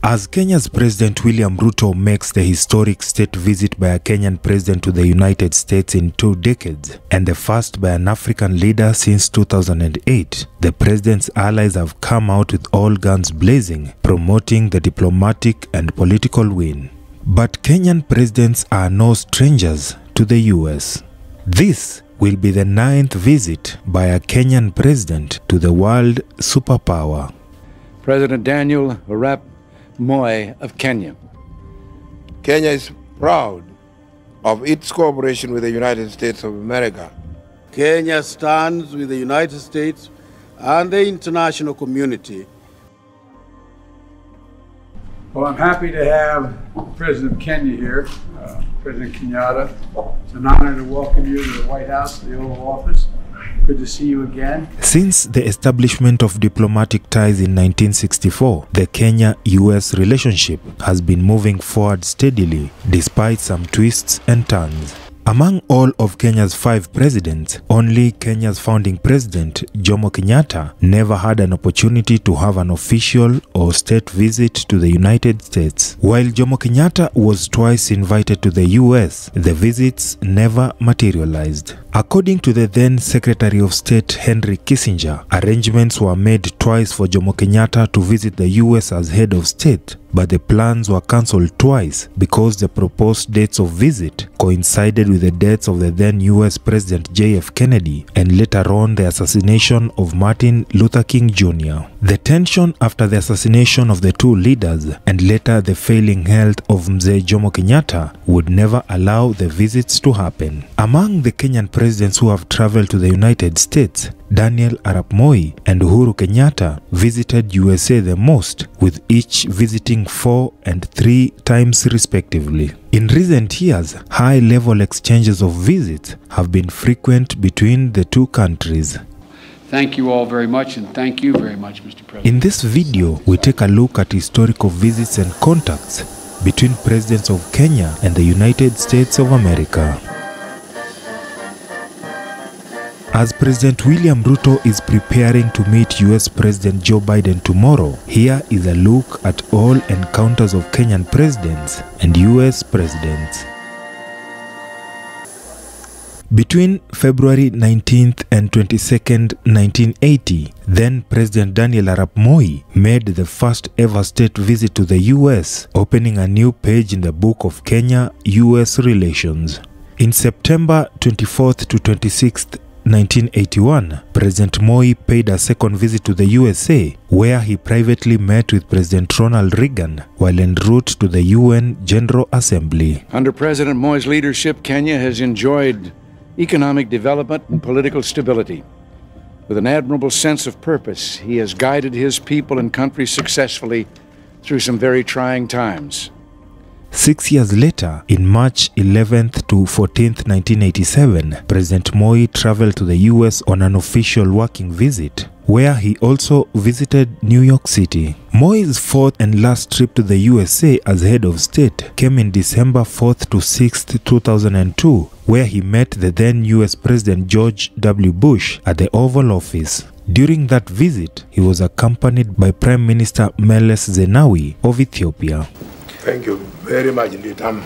As Kenya's President William Ruto makes the historic state visit by a Kenyan president to the United States in 2 decades, and the first by an African leader since 2008, the president's allies have come out with all guns blazing, promoting the diplomatic and political win. But Kenyan presidents are no strangers to the US. This will be the 9th visit by a Kenyan president to the world superpower. President Daniel Arap Moi of Kenya. Kenya is proud of its cooperation with the United States of America. Kenya stands with the United States and the international community. Well, I'm happy to have President of Kenya here, President Kenyatta. It's an honor to welcome you to the White House, the Oval Office. Good to see you again. Since the establishment of diplomatic ties in 1964, the Kenya-US relationship has been moving forward steadily, despite some twists and turns. Among all of Kenya's 5 presidents, only Kenya's founding president, Jomo Kenyatta, never had an opportunity to have an official or state visit to the United States. While Jomo Kenyatta was twice invited to the US, the visits never materialized. According to the then Secretary of State Henry Kissinger, arrangements were made twice for Jomo Kenyatta to visit the US as head of state, but the plans were cancelled twice because the proposed dates of visit coincided with the deaths of the then US President JF Kennedy and later on the assassination of Martin Luther King Jr. The tension after the assassination of the 2 leaders and later the failing health of Mzee Jomo Kenyatta would never allow the visits to happen. Among the Kenyan presidents who have traveled to the United States, Daniel Arap Moi and Uhuru Kenyatta visited USA the most, with each visiting 4 and 3 times respectively. In recent years, high-level exchanges of visits have been frequent between the 2 countries. Thank you all very much, and thank you very much, Mr. President. In this video, we take a look at historical visits and contacts between presidents of Kenya and the United States of America. As President William Ruto is preparing to meet US President Joe Biden tomorrow, here is a look at all encounters of Kenyan presidents and US presidents. Between February 19th and 22nd, 1980, then President Daniel Arap Moi made the first ever state visit to the US, opening a new page in the book of Kenya-US relations. In September 24th to 26th, 1981, President Moi paid a second visit to the USA, where he privately met with President Ronald Reagan while en route to the UN General Assembly. Under President Moi's leadership, Kenya has enjoyed economic development and political stability. With an admirable sense of purpose, he has guided his people and country successfully through some very trying times. 6 years later, in March 11th to 14th, 1987, President Moi traveled to the US on an official working visit, where he also visited New York City. Moi's 4th and last trip to the USA as head of state came in December 4th to 6th, 2002, where he met the then US President George W. Bush at the Oval Office. During that visit, he was accompanied by Prime Minister Meles Zenawi of Ethiopia. Thank you very much indeed. I'm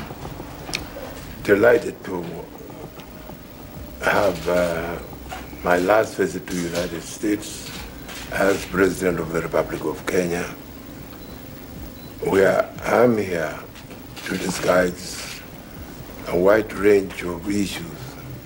delighted to have my last visit to the United States as President of the Republic of Kenya, where I'm here to discuss a wide range of issues.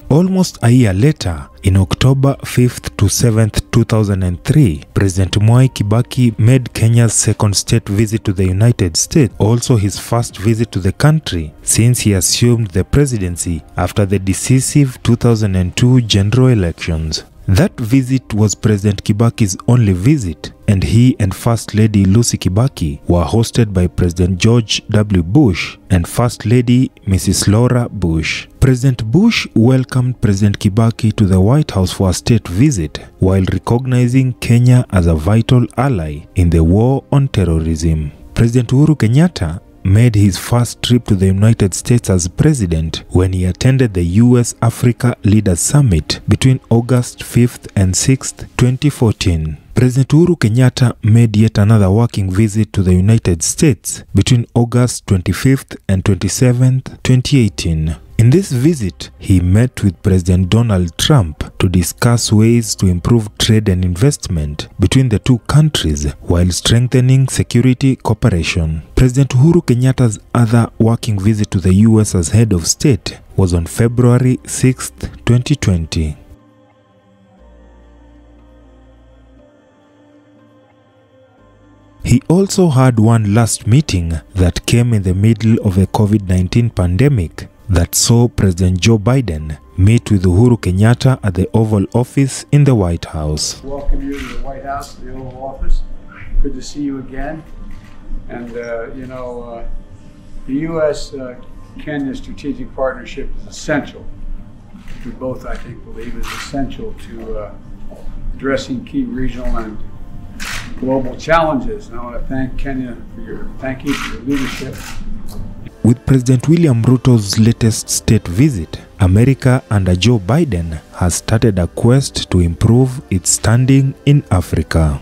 Almost a year later, in October 5th to 7th, 2003, President Mwai Kibaki made Kenya's second state visit to the United States, also his first visit to the country since he assumed the presidency after the decisive 2002 general elections. That visit was President Kibaki's only visit, and he and First Lady Lucy Kibaki were hosted by President George W. Bush and First Lady Mrs. Laura Bush. President Bush welcomed President Kibaki to the White House for a state visit, while recognizing Kenya as a vital ally in the war on terrorism. President Uhuru Kenyatta made his first trip to the United States as president when he attended the US-Africa Leaders Summit between August 5th and 6th, 2014. President Uhuru Kenyatta made yet another working visit to the United States between August 25th and 27th, 2018. In this visit, he met with President Donald Trump to discuss ways to improve trade and investment between the two countries while strengthening security cooperation. President Uhuru Kenyatta's other working visit to the US as head of state was on February 6th, 2020. He also had one last meeting that came in the middle of a COVID-19 pandemic that saw President Joe Biden meet with Uhuru Kenyatta at the Oval Office in the White House. Welcome you to the White House, the Oval Office. Good to see you again. And, the U.S.-Kenya strategic partnership is essential. We both, I think, believe is essential to addressing key regional and global challenges. And I want to thank Kenya for your leadership. With President William Ruto's latest state visit, America under Joe Biden has started a quest to improve its standing in Africa.